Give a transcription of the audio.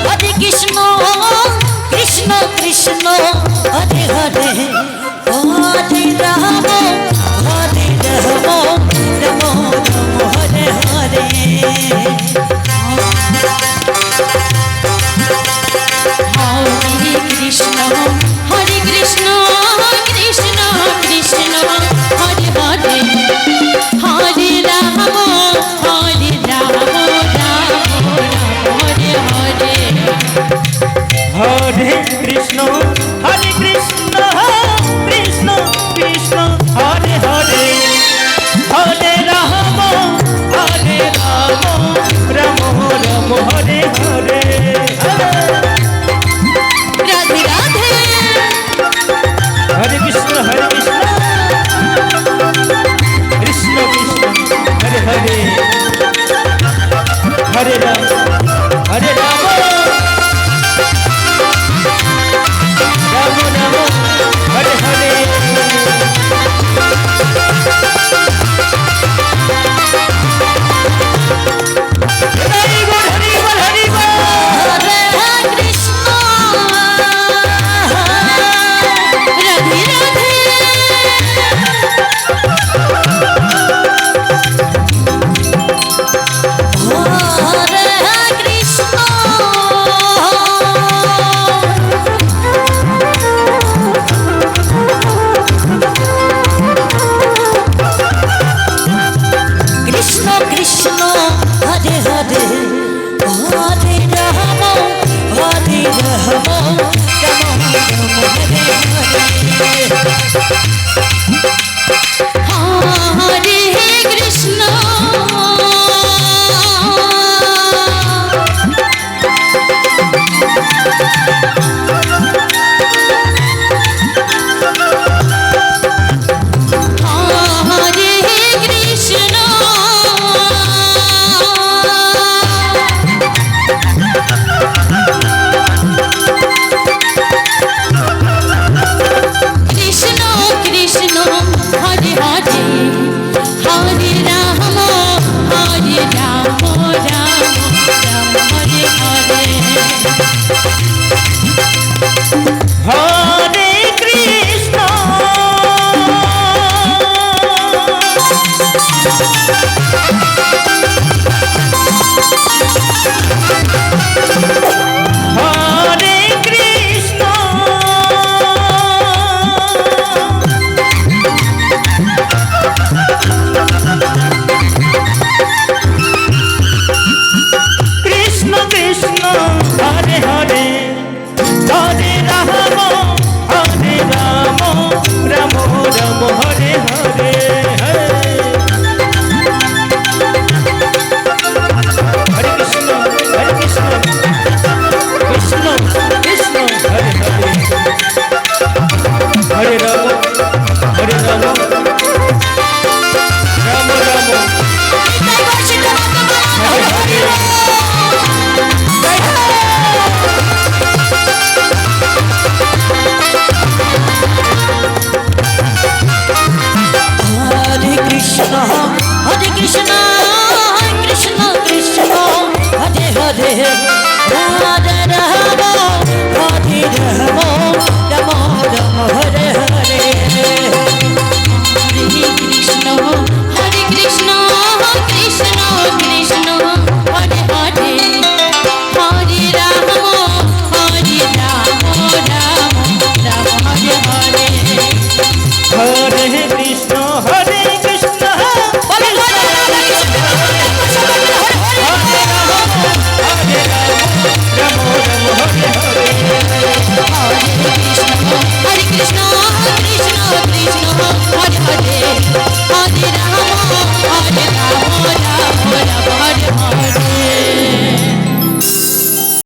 হরে Krishna Krishna Krishna Hare Hare Hare Ram হরে Ram Ram Ram Hare Hare Hare Krishna Krishna Krishna Hare Hare Hare Ram হরে Ram Ram Hare Hare Hare Krishna Krishna Krishna Krishna Hare Hare Hare Ram Ram Ram Hare Hare Radhe Radhe হরে Krishna Krishna Krishna Hare Hare Hare Ram হরে Ram Ram Ram Hare Hare Hari বল Hari বল Hari বল হরে Krishna Radhe Radhe হরে Krishna Krishna Krishna Hare Hare Hare Ram হরে Ram Ram Ram Hare Hare Hare Krishna হরে Krishna Krishna Krishna Hare Hare Hare Ram হরে Ram Ram Ram Hare Hare Hare Krishna হরে Krishna Krishna Krishna Hare Hare Hare Ram Ram Ram Hare Hare Hare Krishna Krishna Krishna Hare Hare Hare Ram Ram Ram Hare Hare Hare Krishna Krishna Krishna Hare Hare